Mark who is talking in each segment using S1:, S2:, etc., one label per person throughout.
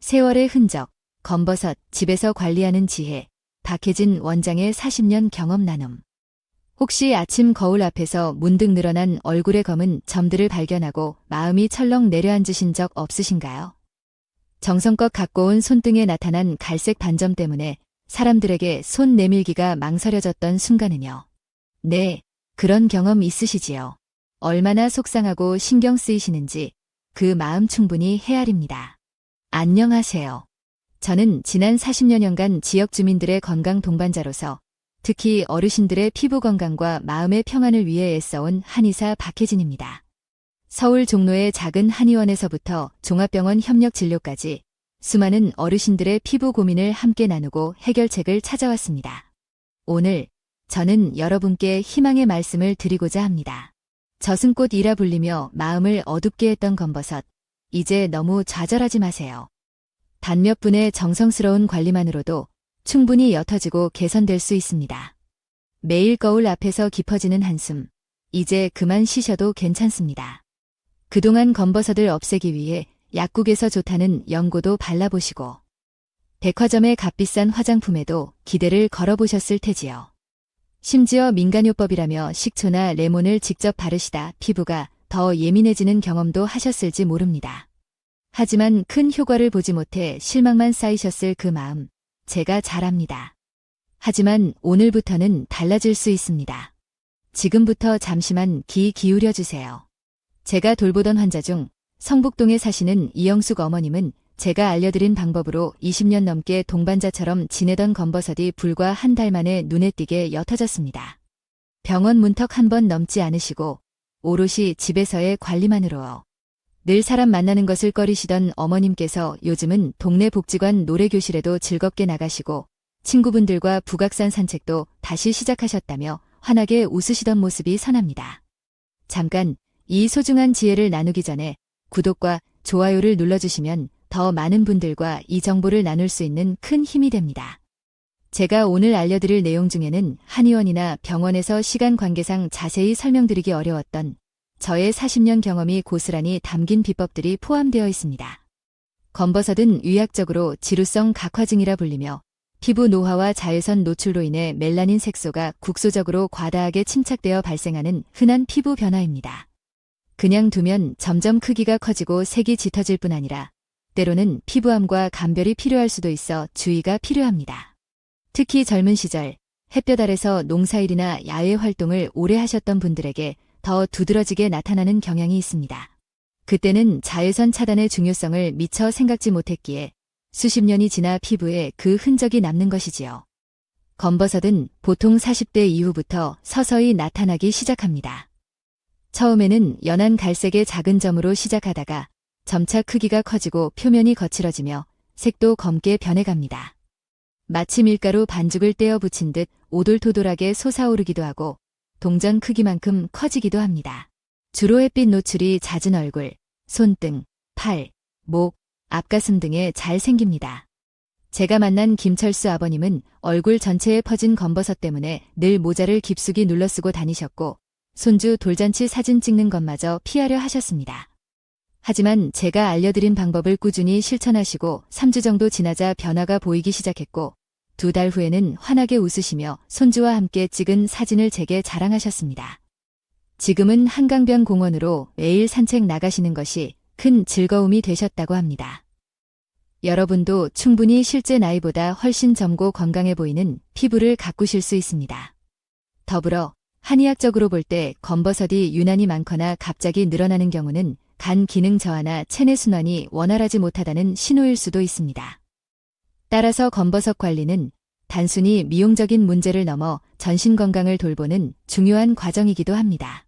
S1: 세월의 흔적, 검버섯, 집에서 관리하는 지혜, 박혜진 원장의 40년 경험 나눔. 혹시 아침 거울 앞에서 문득 늘어난 얼굴의 검은 점들을 발견하고 마음이 철렁 내려앉으신 적 없으신가요? 정성껏 갖고 온 손등에 나타난 갈색 반점 때문에 사람들에게 손 내밀기가 망설여졌던 순간은요. 네, 그런 경험 있으시지요. 얼마나 속상하고 신경 쓰이시는지 그 마음 충분히 헤아립니다. 안녕하세요. 저는 지난 40여 년간 지역 주민들의 건강 동반자로서 특히 어르신들의 피부 건강과 마음의 평안을 위해 애써온 한의사 박혜진입니다. 서울 종로의 작은 한의원에서부터 종합병원 협력진료까지 수많은 어르신들의 피부 고민을 함께 나누고 해결책을 찾아왔습니다. 오늘 저는 여러분께 희망의 말씀을 드리고자 합니다. 저승꽃이라 불리며 마음을 어둡게 했던 검버섯, 이제 너무 좌절하지 마세요. 단 몇 분의 정성스러운 관리만으로도 충분히 옅어지고 개선될 수 있습니다. 매일 거울 앞에서 깊어지는 한숨, 이제 그만 쉬셔도 괜찮습니다. 그동안 검버섯을 없애기 위해 약국에서 좋다는 연고도 발라보시고 백화점의 값비싼 화장품에도 기대를 걸어보셨을 테지요. 심지어 민간요법이라며 식초나 레몬을 직접 바르시다 피부가 더 예민해지는 경험도 하셨을지 모릅니다. 하지만 큰 효과를 보지 못해 실망만 쌓이셨을 그 마음, 제가 잘 압니다. 하지만 오늘부터는 달라질 수 있습니다. 지금부터 잠시만 귀 기울여 주세요. 제가 돌보던 환자 중 성북동에 사시는 이영숙 어머님은 제가 알려드린 방법으로 20년 넘게 동반자처럼 지내던 검버섯이 불과 한 달 만에 눈에 띄게 옅어졌습니다. 병원 문턱 한 번 넘지 않으시고 오롯이 집에서의 관리만으로요. 늘 사람 만나는 것을 꺼리시던 어머님께서 요즘은 동네 복지관 노래교실에도 즐겁게 나가시고 친구분들과 북악산 산책도 다시 시작하셨다며 환하게 웃으시던 모습이 선합니다. 잠깐 이 소중한 지혜를 나누기 전에 구독과 좋아요를 눌러주시면 더 많은 분들과 이 정보를 나눌 수 있는 큰 힘이 됩니다. 제가 오늘 알려드릴 내용 중에는 한의원이나 병원에서 시간 관계상 자세히 설명드리기 어려웠던 저의 40년 경험이 고스란히 담긴 비법들이 포함되어 있습니다. 검버섯은 의학적으로 지루성 각화증이라 불리며 피부 노화와 자외선 노출로 인해 멜라닌 색소가 국소적으로 과다하게 침착되어 발생하는 흔한 피부 변화입니다. 그냥 두면 점점 크기가 커지고 색이 짙어질 뿐 아니라 때로는 피부암과 감별이 필요할 수도 있어 주의가 필요합니다. 특히 젊은 시절 햇볕 아래서 농사일이나 야외 활동을 오래 하셨던 분들에게 더 두드러지게 나타나는 경향이 있습니다. 그때는 자외선 차단의 중요성을 미처 생각지 못했기에 수십 년이 지나 피부에 그 흔적이 남는 것이지요. 검버섯은 보통 40대 이후부터 서서히 나타나기 시작합니다. 처음에는 연한 갈색의 작은 점으로 시작하다가 점차 크기가 커지고 표면이 거칠어지며 색도 검게 변해갑니다. 마치 밀가루 반죽을 떼어 붙인 듯 오돌토돌하게 솟아오르기도 하고 동전 크기만큼 커지기도 합니다. 주로 햇빛 노출이 잦은 얼굴, 손등, 팔, 목, 앞가슴 등에 잘 생깁니다. 제가 만난 김철수 아버님은 얼굴 전체에 퍼진 검버섯 때문에 늘 모자를 깊숙이 눌러 쓰고 다니셨고 손주 돌잔치 사진 찍는 것마저 피하려 하셨습니다. 하지만 제가 알려드린 방법을 꾸준히 실천하시고 3주 정도 지나자 변화가 보이기 시작했고 2달 후에는 환하게 웃으시며 손주와 함께 찍은 사진을 제게 자랑하셨습니다. 지금은 한강변 공원으로 매일 산책 나가시는 것이 큰 즐거움이 되셨다고 합니다. 여러분도 충분히 실제 나이보다 훨씬 젊고 건강해 보이는 피부를 가꾸실 수 있습니다. 더불어 한의학적으로 볼 때 검버섯이 유난히 많거나 갑자기 늘어나는 경우는 간 기능 저하나 체내 순환이 원활하지 못하다는 신호일 수도 있습니다. 따라서 검버섯 관리는 단순히 미용적인 문제를 넘어 전신 건강을 돌보는 중요한 과정이기도 합니다.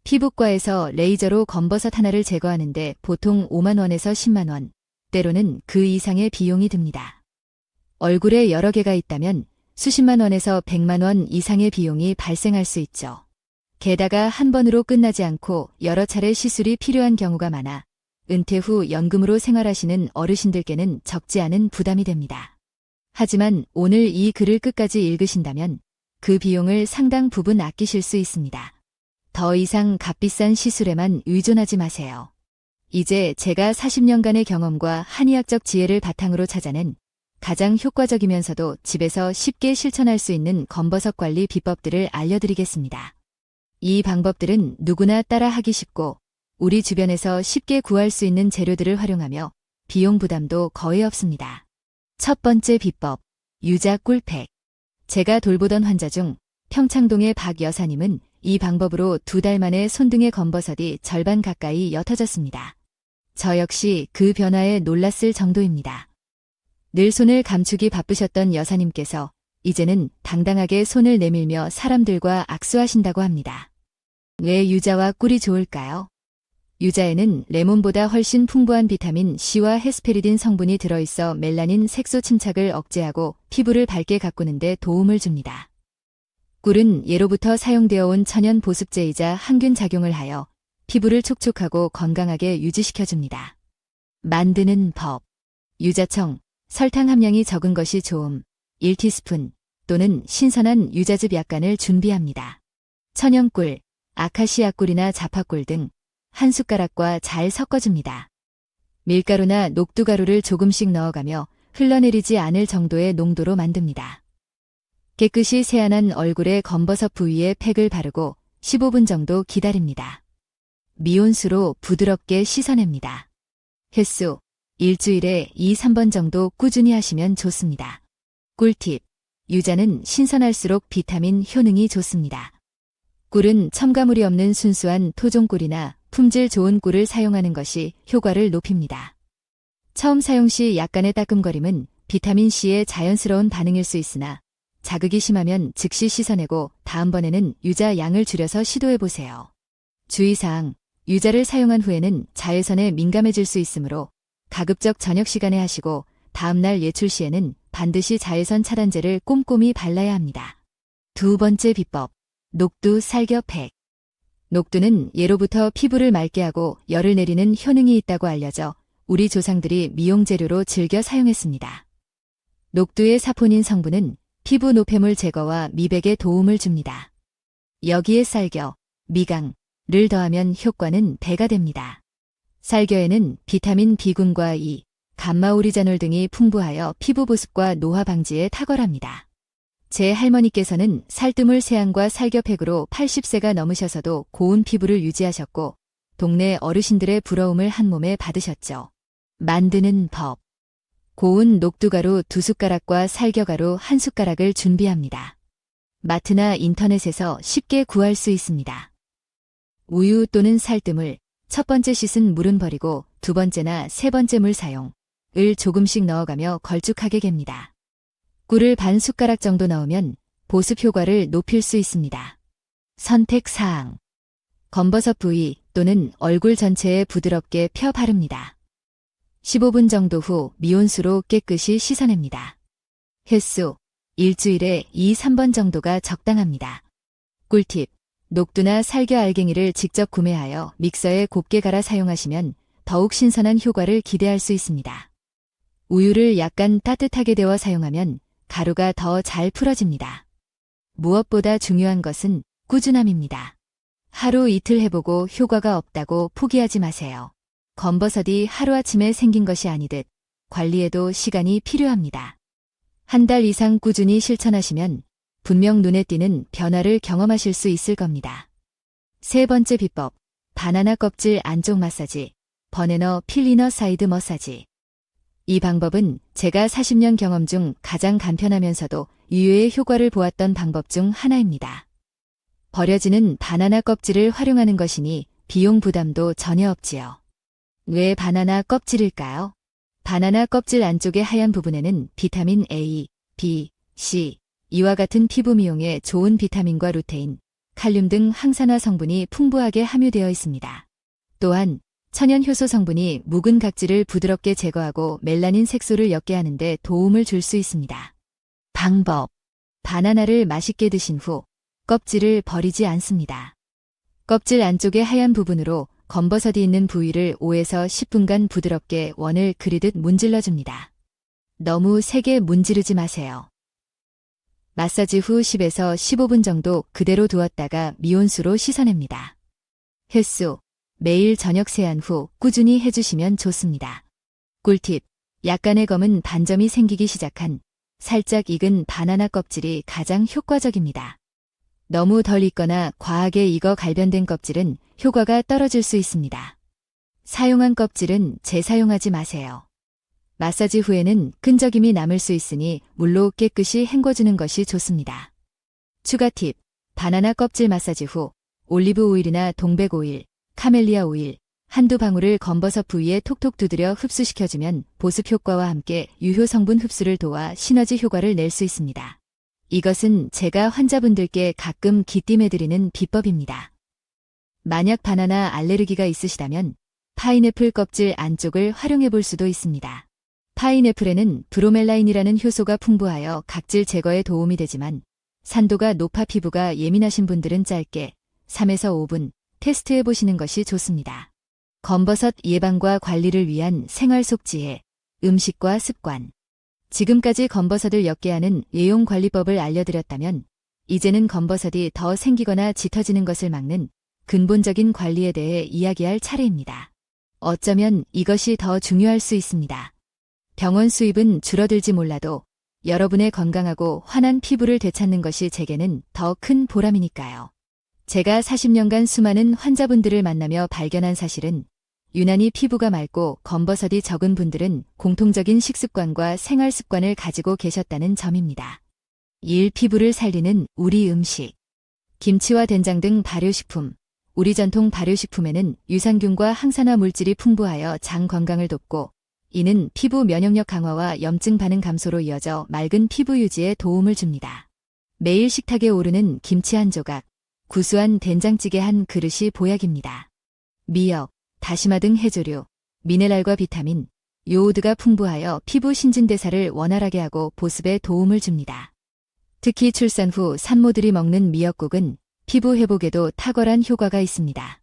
S1: 피부과에서 레이저로 검버섯 하나를 제거하는데 보통 5만 원에서 10만 원, 때로는 그 이상의 비용이 듭니다. 얼굴에 여러 개가 있다면 수십만 원에서 100만 원 이상의 비용이 발생할 수 있죠. 게다가 한 번으로 끝나지 않고 여러 차례 시술이 필요한 경우가 많아 은퇴 후 연금으로 생활하시는 어르신들께는 적지 않은 부담이 됩니다. 하지만 오늘 이 글을 끝까지 읽으신다면 그 비용을 상당 부분 아끼실 수 있습니다. 더 이상 값비싼 시술에만 의존하지 마세요. 이제 제가 40년간의 경험과 한의학적 지혜를 바탕으로 찾아낸 가장 효과적이면서도 집에서 쉽게 실천할 수 있는 검버섯 관리 비법들을 알려드리겠습니다. 이 방법들은 누구나 따라하기 쉽고 우리 주변에서 쉽게 구할 수 있는 재료들을 활용하며 비용 부담도 거의 없습니다. 첫 번째 비법, 유자 꿀팩. 제가 돌보던 환자 중 평창동의 박 여사님은 이 방법으로 2달 만에 손등의 검버섯이 절반 가까이 옅어졌습니다. 저 역시 그 변화에 놀랐을 정도입니다. 늘 손을 감추기 바쁘셨던 여사님께서 이제는 당당하게 손을 내밀며 사람들과 악수하신다고 합니다. 왜 유자와 꿀이 좋을까요? 유자에는 레몬보다 훨씬 풍부한 비타민 C와 헤스페리딘 성분이 들어있어 멜라닌 색소 침착을 억제하고 피부를 밝게 가꾸는 데 도움을 줍니다. 꿀은 예로부터 사용되어 온 천연 보습제이자 항균 작용을 하여 피부를 촉촉하고 건강하게 유지시켜줍니다. 만드는 법. 유자청, 설탕 함량이 적은 것이 좋음. 1티스푼 또는 신선한 유자즙 약간을 준비합니다. 천연꿀, 아카시아 꿀이나 자파꿀 등 한 숟가락과 잘 섞어줍니다. 밀가루나 녹두가루를 조금씩 넣어가며 흘러내리지 않을 정도의 농도로 만듭니다. 깨끗이 세안한 얼굴에 검버섯 부위에 팩을 바르고 15분 정도 기다립니다. 미온수로 부드럽게 씻어냅니다. 횟수, 일주일에 2~3번 정도 꾸준히 하시면 좋습니다. 꿀팁, 유자는 신선할수록 비타민 효능이 좋습니다. 꿀은 첨가물이 없는 순수한 토종꿀이나 품질 좋은 꿀을 사용하는 것이 효과를 높입니다. 처음 사용 시 약간의 따끔거림은 비타민C의 자연스러운 반응일 수 있으나 자극이 심하면 즉시 씻어내고 다음번에는 유자 양을 줄여서 시도해보세요. 주의사항, 유자를 사용한 후에는 자외선에 민감해질 수 있으므로 가급적 저녁 시간에 하시고 다음날 외출 시에는 반드시 자외선 차단제를 꼼꼼히 발라야 합니다. 두 번째 비법, 녹두 살겨팩. 녹두는 예로부터 피부를 맑게 하고 열을 내리는 효능이 있다고 알려져 우리 조상들이 미용 재료로 즐겨 사용했습니다. 녹두의 사포닌 성분은 피부 노폐물 제거와 미백에 도움을 줍니다. 여기에 살겨, 미강을 더하면 효과는 배가 됩니다. 살겨에는 비타민 B군과 E, 감마오리자놀 등이 풍부하여 피부 보습과 노화 방지에 탁월합니다. 제 할머니께서는 살뜨물 세안과 살겨팩으로 80세가 넘으셔서도 고운 피부를 유지하셨고 동네 어르신들의 부러움을 한 몸에 받으셨죠. 만드는 법. 고운 녹두가루 2숟가락과 살겨가루 1숟가락을 준비합니다. 마트나 인터넷에서 쉽게 구할 수 있습니다. 우유 또는 살뜨물, 첫 번째 씻은 물은 버리고 두 번째나 세 번째 물 사용, 을 조금씩 넣어가며 걸쭉하게 갭니다. 꿀을 반 숟가락 정도 넣으면 보습 효과를 높일 수 있습니다. 선택사항. 검버섯 부위 또는 얼굴 전체에 부드럽게 펴 바릅니다. 15분 정도 후 미온수로 깨끗이 씻어냅니다. 횟수, 일주일에 2~3번 정도가 적당합니다. 꿀팁, 녹두나 살겨 알갱이를 직접 구매하여 믹서에 곱게 갈아 사용하시면 더욱 신선한 효과를 기대할 수 있습니다. 우유를 약간 따뜻하게 데워 사용하면 가루가 더 잘 풀어집니다. 무엇보다 중요한 것은 꾸준함입니다. 하루 이틀 해보고 효과가 없다고 포기하지 마세요. 검버섯이 하루아침에 생긴 것이 아니듯 관리에도 시간이 필요합니다. 한 달 이상 꾸준히 실천하시면 분명 눈에 띄는 변화를 경험하실 수 있을 겁니다. 세 번째 비법, 바나나 껍질 안쪽 마사지, 버네너 필리너 사이드 머사지. 이 방법은 제가 40년 경험 중 가장 간편하면서도 유효의 효과를 보았던 방법 중 하나입니다. 버려지는 바나나 껍질을 활용하는 것이니 비용 부담도 전혀 없지요. 왜 바나나 껍질일까요? 바나나 껍질 안쪽의 하얀 부분에는 비타민 A, B, C, 이와 같은 피부 미용에 좋은 비타민과 루테인, 칼륨 등 항산화 성분이 풍부하게 함유되어 있습니다. 또한 천연 효소 성분이 묵은 각질을 부드럽게 제거하고 멜라닌 색소를 옅게 하는 데 도움을 줄 수 있습니다. 방법. 바나나를 맛있게 드신 후 껍질을 버리지 않습니다. 껍질 안쪽의 하얀 부분으로 검버섯이 있는 부위를 5에서 10분간 부드럽게 원을 그리듯 문질러줍니다. 너무 세게 문지르지 마세요. 마사지 후 10에서 15분 정도 그대로 두었다가 미온수로 씻어냅니다. 횟수, 매일 저녁 세안 후 꾸준히 해주시면 좋습니다. 꿀팁. 약간의 검은 반점이 생기기 시작한 살짝 익은 바나나 껍질이 가장 효과적입니다. 너무 덜 익거나 과하게 익어 갈변된 껍질은 효과가 떨어질 수 있습니다. 사용한 껍질은 재사용하지 마세요. 마사지 후에는 끈적임이 남을 수 있으니 물로 깨끗이 헹궈주는 것이 좋습니다. 추가 팁. 바나나 껍질 마사지 후 올리브 오일이나 동백 오일, 카멜리아 오일, 한두 방울을 검버섯 부위에 톡톡 두드려 흡수시켜주면 보습 효과와 함께 유효 성분 흡수를 도와 시너지 효과를 낼 수 있습니다. 이것은 제가 환자분들께 가끔 기띔해드리는 비법입니다. 만약 바나나 알레르기가 있으시다면 파인애플 껍질 안쪽을 활용해 볼 수도 있습니다. 파인애플에는 브로멜라인이라는 효소가 풍부하여 각질 제거에 도움이 되지만 산도가 높아 피부가 예민하신 분들은 짧게 3에서 5분 테스트해 보시는 것이 좋습니다. 검버섯 예방과 관리를 위한 생활 속 지혜, 음식과 습관. 지금까지 검버섯을 엮게 하는 예용 관리법을 알려드렸다면 이제는 검버섯이 더 생기거나 짙어지는 것을 막는 근본적인 관리에 대해 이야기할 차례입니다. 어쩌면 이것이 더 중요할 수 있습니다. 병원 수입은 줄어들지 몰라도 여러분의 건강하고 환한 피부를 되찾는 것이 제게는 더 큰 보람이니까요. 제가 40년간 수많은 환자분들을 만나며 발견한 사실은 유난히 피부가 맑고 검버섯이 적은 분들은 공통적인 식습관과 생활 습관을 가지고 계셨다는 점입니다. 1. 피부를 살리는 우리 음식. 김치와 된장 등 발효식품. 우리 전통 발효식품에는 유산균과 항산화 물질이 풍부하여 장 건강을 돕고 이는 피부 면역력 강화와 염증 반응 감소로 이어져 맑은 피부 유지에 도움을 줍니다. 매일 식탁에 오르는 김치 한 조각, 구수한 된장찌개 한 그릇이 보약입니다. 미역, 다시마 등 해조류, 미네랄과 비타민, 요오드가 풍부하여 피부 신진대사를 원활하게 하고 보습에 도움을 줍니다. 특히 출산 후 산모들이 먹는 미역국은 피부 회복에도 탁월한 효과가 있습니다.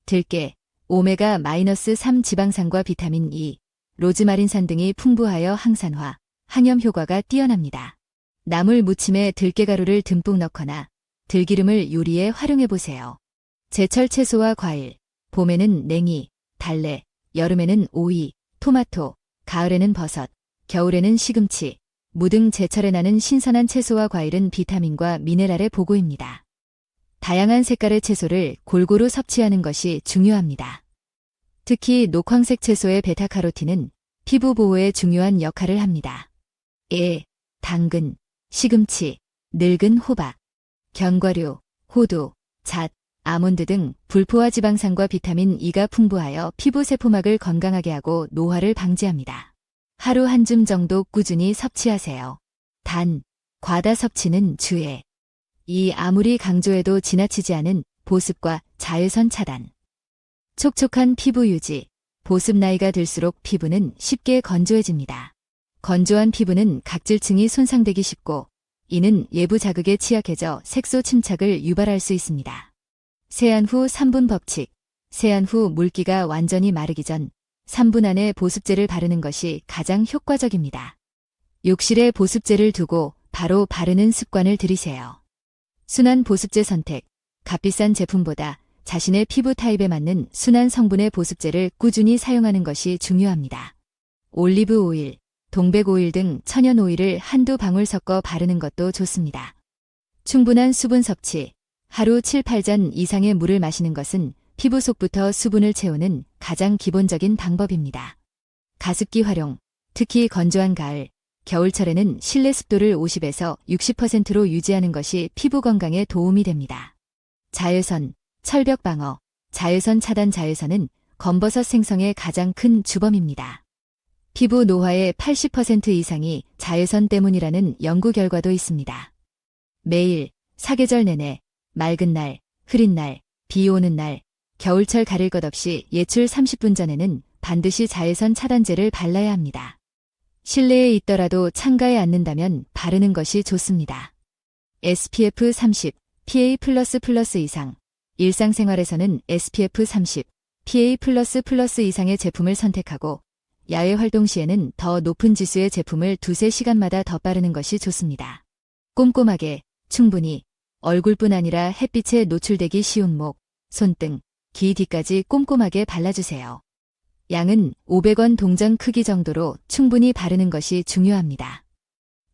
S1: 들깨, 오메가-3 지방산과 비타민 E, 로즈마린산 등이 풍부하여 항산화, 항염 효과가 뛰어납니다. 나물 무침에 들깨가루를 듬뿍 넣거나 들기름을 요리에 활용해보세요. 제철 채소와 과일, 봄에는 냉이, 달래, 여름에는 오이, 토마토, 가을에는 버섯, 겨울에는 시금치, 무 등 제철에 나는 신선한 채소와 과일은 비타민과 미네랄의 보고입니다. 다양한 색깔의 채소를 골고루 섭취하는 것이 중요합니다. 특히 녹황색 채소의 베타카로틴은 피부 보호에 중요한 역할을 합니다. 당근, 시금치, 늙은 호박, 견과류, 호두, 잣, 아몬드 등 불포화 지방산과 비타민 E가 풍부하여 피부 세포막을 건강하게 하고 노화를 방지합니다. 하루 한 줌 정도 꾸준히 섭취하세요. 단, 과다 섭취는 주의. 이 아무리 강조해도 지나치지 않은 보습과 자외선 차단. 촉촉한 피부 유지. 보습 나이가 들수록 피부는 쉽게 건조해집니다. 건조한 피부는 각질층이 손상되기 쉽고 이는 외부 자극에 취약해져 색소 침착을 유발할 수 있습니다. 세안 후 3분 법칙. 세안 후 물기가 완전히 마르기 전 3분 안에 보습제를 바르는 것이 가장 효과적입니다. 욕실에 보습제를 두고 바로 바르는 습관을 들이세요. 순한 보습제 선택. 값비싼 제품보다 자신의 피부 타입에 맞는 순한 성분의 보습제를 꾸준히 사용하는 것이 중요합니다. 올리브 오일, 동백 오일 등 천연 오일을 한두 방울 섞어 바르는 것도 좋습니다. 충분한 수분 섭취. 하루 7-8잔 이상의 물을 마시는 것은 피부 속부터 수분을 채우는 가장 기본적인 방법입니다. 가습기 활용. 특히 건조한 가을, 겨울철에는 실내 습도를 50에서 60%로 유지하는 것이 피부 건강에 도움이 됩니다. 자외선, 철벽 방어. 자외선 차단. 자외선은 검버섯 생성의 가장 큰 주범입니다. 피부 노화의 80% 이상이 자외선 때문이라는 연구 결과도 있습니다. 매일, 사계절 내내, 맑은 날, 흐린 날, 비 오는 날, 겨울철 가릴 것 없이 외출 30분 전에는 반드시 자외선 차단제를 발라야 합니다. 실내에 있더라도 창가에 앉는다면 바르는 것이 좋습니다. SPF 30, PA++ 이상. 일상생활에서는 SPF 30, PA++ 이상의 제품을 선택하고 야외 활동 시에는 더 높은 지수의 제품을 2-3시간마다 더 바르는 것이 좋습니다. 꼼꼼하게, 충분히, 얼굴뿐 아니라 햇빛에 노출되기 쉬운 목, 손등, 귀 뒤까지 꼼꼼하게 발라주세요. 양은 500원 동전 크기 정도로 충분히 바르는 것이 중요합니다.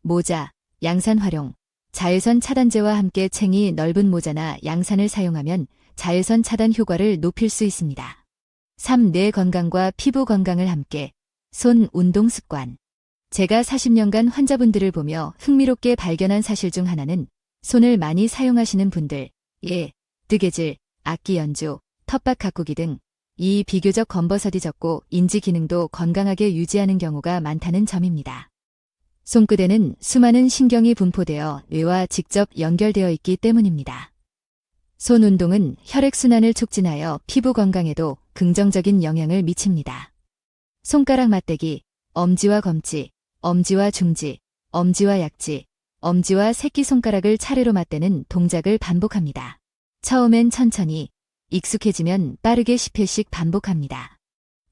S1: 모자, 양산 활용. 자외선 차단제와 함께 챙이 넓은 모자나 양산을 사용하면 자외선 차단 효과를 높일 수 있습니다. 3. 뇌 건강과 피부 건강을 함께. 손 운동 습관. 제가 40년간 환자분들을 보며 흥미롭게 발견한 사실 중 하나는 손을 많이 사용하시는 분들, 뜨개질, 악기 연주, 텃밭 가꾸기 등 이 비교적 검버섯이 적고 인지 기능도 건강하게 유지하는 경우가 많다는 점입니다. 손끝에는 수많은 신경이 분포되어 뇌와 직접 연결되어 있기 때문입니다. 손 운동은 혈액순환을 촉진하여 피부 건강에도 긍정적인 영향을 미칩니다. 손가락 맞대기, 엄지와 검지, 엄지와 중지, 엄지와 약지, 엄지와 새끼손가락을 차례로 맞대는 동작을 반복합니다. 처음엔 천천히, 익숙해지면 빠르게 10회씩 반복합니다.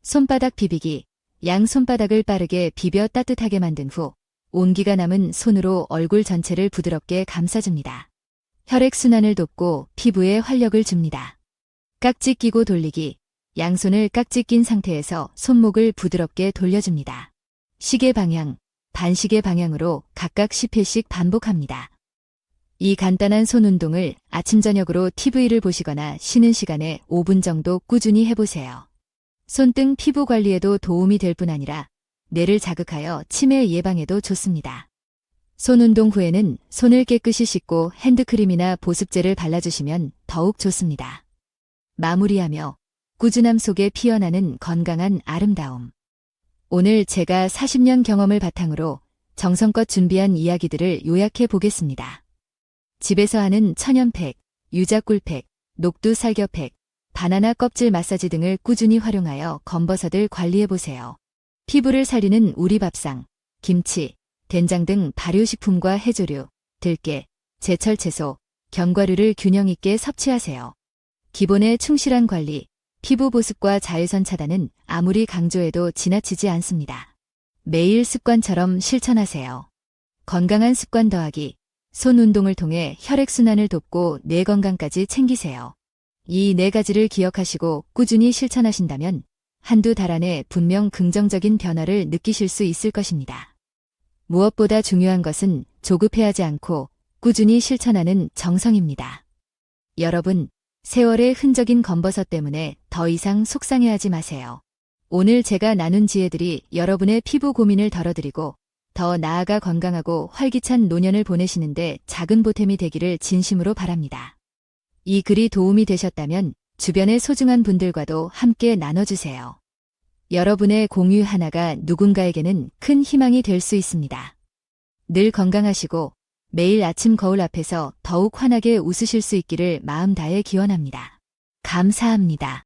S1: 손바닥 비비기, 양 손바닥을 빠르게 비벼 따뜻하게 만든 후 온기가 남은 손으로 얼굴 전체를 부드럽게 감싸줍니다. 혈액순환을 돕고 피부에 활력을 줍니다. 깍지 끼고 돌리기, 양손을 깍지 낀 상태에서 손목을 부드럽게 돌려줍니다. 시계 방향, 반시계 방향으로 각각 10회씩 반복합니다. 이 간단한 손 운동을 아침 저녁으로 TV를 보시거나 쉬는 시간에 5분 정도 꾸준히 해보세요. 손등 피부 관리에도 도움이 될 뿐 아니라 뇌를 자극하여 치매 예방에도 좋습니다. 손 운동 후에는 손을 깨끗이 씻고 핸드크림이나 보습제를 발라주시면 더욱 좋습니다. 마무리하며 꾸준함 속에 피어나는 건강한 아름다움. 오늘 제가 40년 경험을 바탕으로 정성껏 준비한 이야기들을 요약해 보겠습니다. 집에서 하는 천연팩, 유자꿀팩, 녹두살겨팩, 바나나 껍질 마사지 등을 꾸준히 활용하여 검버섯을 관리해보세요. 피부를 살리는 우리밥상, 김치, 된장 등 발효식품과 해조류, 들깨, 제철 채소, 견과류를 균형 있게 섭취하세요. 기본에 충실한 관리, 피부 보습과 자외선 차단은 아무리 강조해도 지나치지 않습니다. 매일 습관처럼 실천하세요. 건강한 습관 더하기, 손 운동을 통해 혈액순환을 돕고 뇌 건강까지 챙기세요. 이 4가지를 기억하시고 꾸준히 실천하신다면 한두 달 안에 분명 긍정적인 변화를 느끼실 수 있을 것입니다. 무엇보다 중요한 것은 조급해하지 않고 꾸준히 실천하는 정성입니다. 여러분, 세월의 흔적인 검버섯 때문에 더 이상 속상해하지 마세요. 오늘 제가 나눈 지혜들이 여러분의 피부 고민을 덜어드리고 더 나아가 건강하고 활기찬 노년을 보내시는데 작은 보탬이 되기를 진심으로 바랍니다. 이 글이 도움이 되셨다면 주변의 소중한 분들과도 함께 나눠주세요. 여러분의 공유 하나가 누군가에게는 큰 희망이 될 수 있습니다. 늘 건강하시고 매일 아침 거울 앞에서 더욱 환하게 웃으실 수 있기를 마음 다해 기원합니다. 감사합니다.